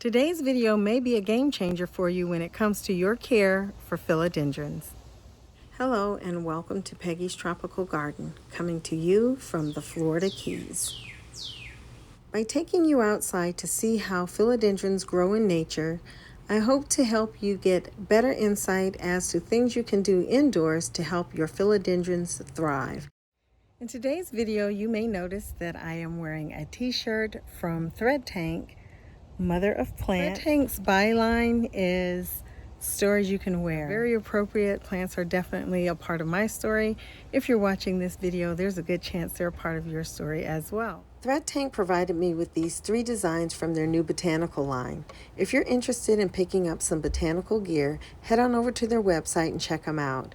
Today's video may be a game changer for you when it comes to your care for philodendrons. Hello and welcome to Peggy's Tropical Garden, coming to you from the Florida Keys. By taking you outside to see how philodendrons grow in nature, I hope to help you get better insight as to things you can do indoors to help your philodendrons thrive. In today's video, you may notice that I am wearing a t-shirt from Thread Tank, Mother of Plants. Thread Tank's byline is stories you can wear. Very appropriate. Plants are definitely a part of my story. If you're watching this video, there's a good chance they're a part of your story as well. Thread Tank provided me with these 3 designs from their new Botanical line. If you're interested in picking up some botanical gear, head on over to their website and check them out.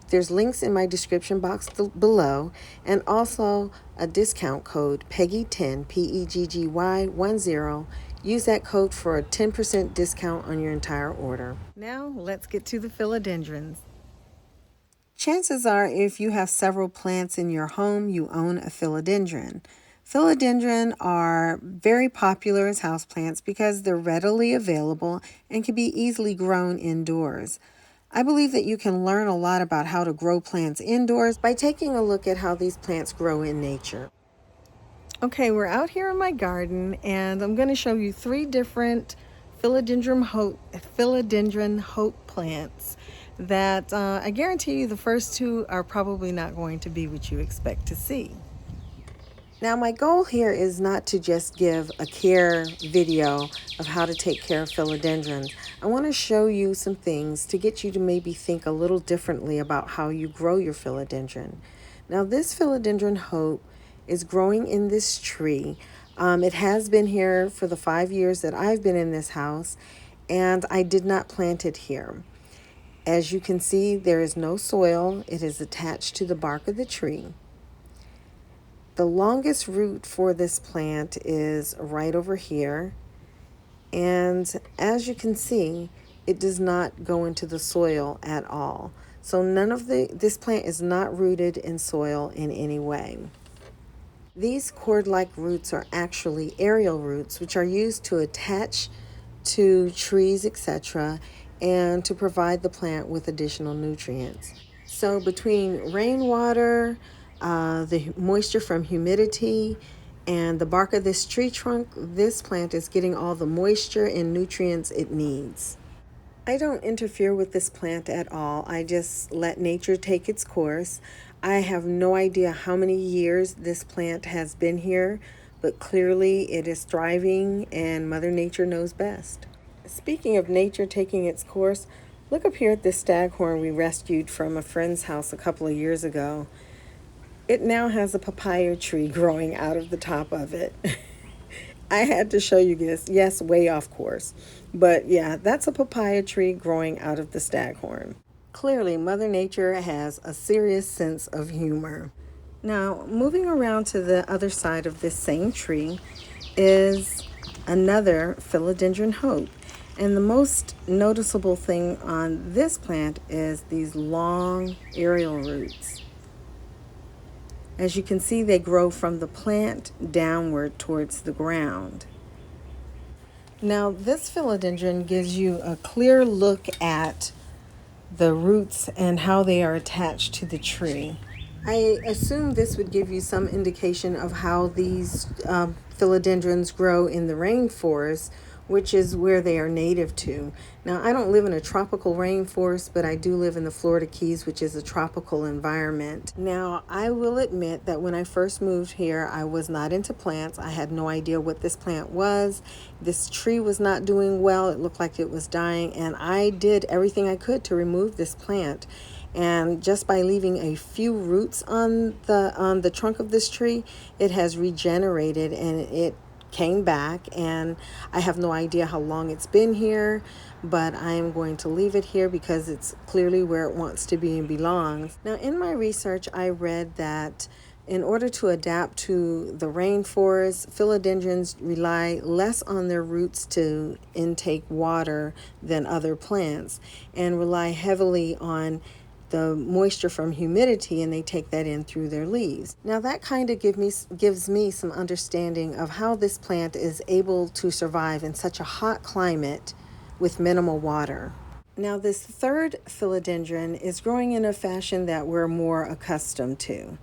There's links in my description box below, and also a discount code PEGGY10, PEGGY10. Use that code for a 10% discount on your entire order. Now let's get to the philodendrons. Chances are, if you have several plants in your home, you own a philodendron. Philodendron are very popular as houseplants because they're readily available and can be easily grown indoors. I believe that you can learn a lot about how to grow plants indoors by taking a look at how these plants grow in nature. Okay, we're out here in my garden and I'm going to show you 3 different philodendron hope plants that I guarantee you the first 2 are probably not going to be what you expect to see. Now, my goal here is not to just give a care video of how to take care of philodendrons. I want to show you some things to get you to maybe think a little differently about how you grow your philodendron. Now, this philodendron hope is growing in this tree. It has been here for the 5 years that I've been in this house, and I did not plant it here. As you can see, there is no soil. It is attached to the bark of the tree. The longest root for this plant is right over here, and as you can see, it does not go into the soil at all. So this plant is not rooted in soil in any way. These cord-like roots are actually aerial roots, which are used to attach to trees, etc., and to provide the plant with additional nutrients. So between rainwater, the moisture from humidity, and the bark of this tree trunk, this plant is getting all the moisture and nutrients it needs. I don't interfere with this plant at all. I just let nature take its course. I have no idea how many years this plant has been here, but clearly it is thriving and Mother Nature knows best. Speaking of nature taking its course, look up here at this staghorn we rescued from a friend's house a couple of years ago. It now has a papaya tree growing out of the top of it. I had to show you this. Yes, way off course. But yeah, that's a papaya tree growing out of the staghorn. Clearly, Mother Nature has a serious sense of humor. Now, moving around to the other side of this same tree is another philodendron hope. And the most noticeable thing on this plant is these long aerial roots. As you can see, they grow from the plant downward towards the ground. Now, this philodendron gives you a clear look at the roots and how they are attached to the tree. I assume this would give you some indication of how these philodendrons grow in the rainforest, which is where they are native to. Now, I don't live in a tropical rainforest, but I do live in the Florida Keys, which is a tropical environment. Now, I will admit that when I first moved here, I was not into plants. I had no idea what this plant was. This tree was not doing well. It looked like it was dying, and I did everything I could to remove this plant. And just by leaving a few roots on the trunk of this tree, it has regenerated and it came back, and I have no idea how long it's been here, but I am going to leave it here because it's clearly where it wants to be and belongs. Now, in my research, I read that in order to adapt to the rainforest, philodendrons rely less on their roots to intake water than other plants and rely heavily on the moisture from humidity, and they take that in through their leaves. Now that kind of gives me some understanding of how this plant is able to survive in such a hot climate with minimal water. Now this third philodendron is growing in a fashion that we're more accustomed to.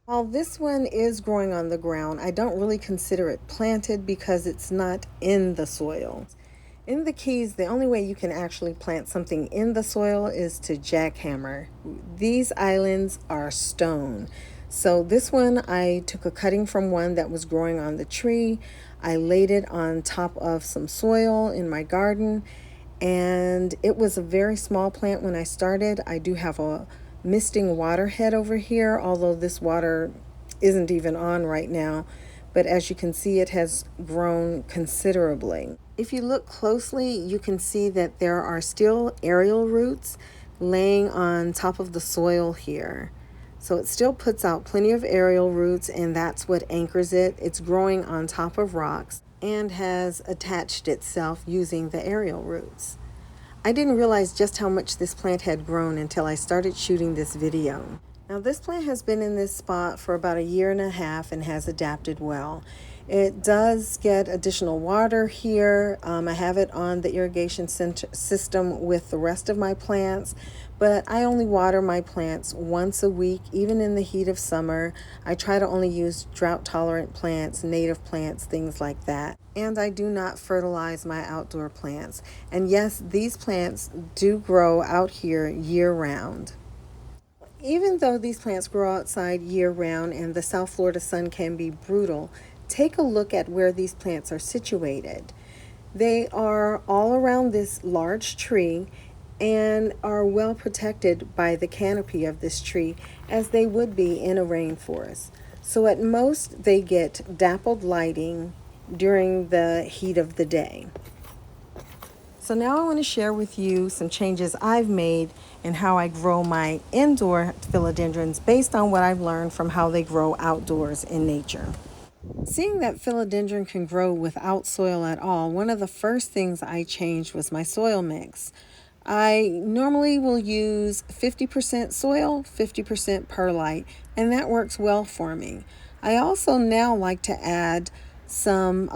While this one is growing on the ground, I don't really consider it planted because it's not in the soil. In the Keys, the only way you can actually plant something in the soil is to jackhammer. These islands are stone. So this one, I took a cutting from one that was growing on the tree. I laid it on top of some soil in my garden, and it was a very small plant when I started. I do have a misting water head over here, although this water isn't even on right now. But as you can see, it has grown considerably. If you look closely, you can see that there are still aerial roots laying on top of the soil here. So it still puts out plenty of aerial roots, and that's what anchors it. It's growing on top of rocks and has attached itself using the aerial roots. I didn't realize just how much this plant had grown until I started shooting this video. Now this plant has been in this spot for about 1.5 years and has adapted well. It does get additional water here. I have it on the irrigation system with the rest of my plants, but I only water my plants once a week, even in the heat of summer. I try to only use drought-tolerant plants, native plants, things like that. And I do not fertilize my outdoor plants. And yes, these plants do grow out here year-round. Even though these plants grow outside year-round and the South Florida sun can be brutal, take a look at where these plants are situated. They are all around this large tree and are well protected by the canopy of this tree, as they would be in a rainforest. So at most, they get dappled lighting during the heat of the day. So now I want to share with you some changes I've made in how I grow my indoor philodendrons based on what I've learned from how they grow outdoors in nature. Seeing that philodendron can grow without soil at all, one of the first things I changed was my soil mix. I normally will use 50% soil, 50% perlite, and that works well for me. I also now like to add some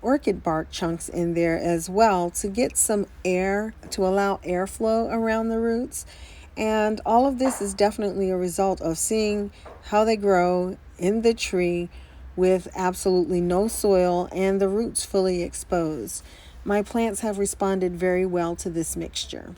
orchid bark chunks in there as well to get some air, to allow airflow around the roots. And all of this is definitely a result of seeing how they grow in the tree with absolutely no soil and the roots fully exposed. My plants have responded very well to this mixture.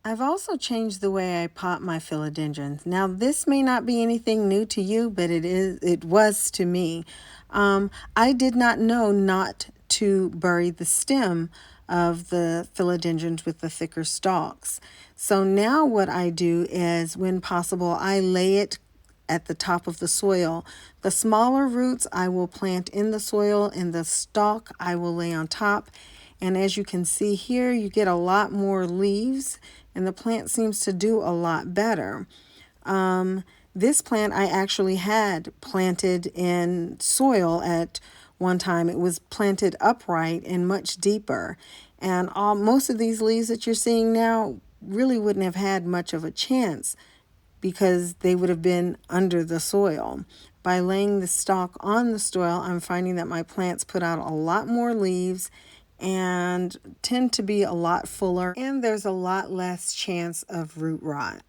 I've also changed the way I pot my philodendrons. Now, this may not be anything new to you, but it was to me. I did not know not to bury the stem of the philodendrons with the thicker stalks. So now what I do is, when possible, I lay it at the top of the soil. The smaller roots I will plant in the soil, and the stalk I will lay on top. And as you can see here, you get a lot more leaves, and the plant seems to do a lot better. This plant I actually had planted in soil at one time. It was planted upright and much deeper. And most of these leaves that you're seeing now really wouldn't have had much of a chance because they would have been under the soil. By laying the stalk on the soil, I'm finding that my plants put out a lot more leaves and tend to be a lot fuller, and there's a lot less chance of root rot.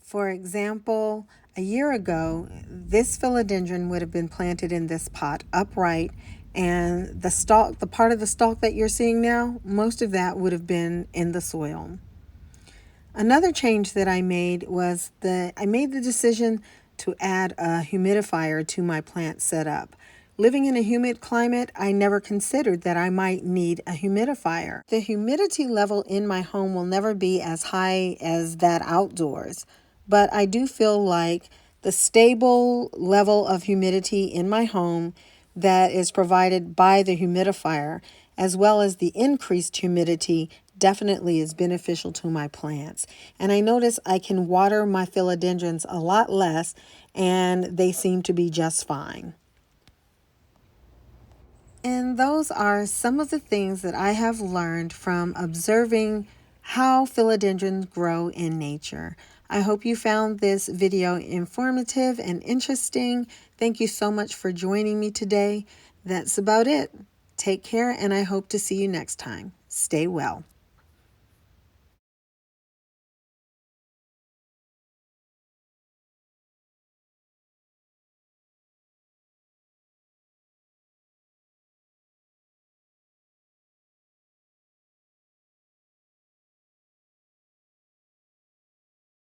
For example, a year ago, this philodendron would have been planted in this pot upright, and the stalk, the part of the stalk that you're seeing now, most of that would have been in the soil. Another change that I made was I made the decision to add a humidifier to my plant setup. Living in a humid climate, I never considered that I might need a humidifier. The humidity level in my home will never be as high as that outdoors, but I do feel like the stable level of humidity in my home that is provided by the humidifier, as well as the increased humidity, definitely is beneficial to my plants. And I notice I can water my philodendrons a lot less, and they seem to be just fine. And those are some of the things that I have learned from observing how philodendrons grow in nature. I hope you found this video informative and interesting. Thank you so much for joining me today. That's about it. Take care, and I hope to see you next time. Stay well.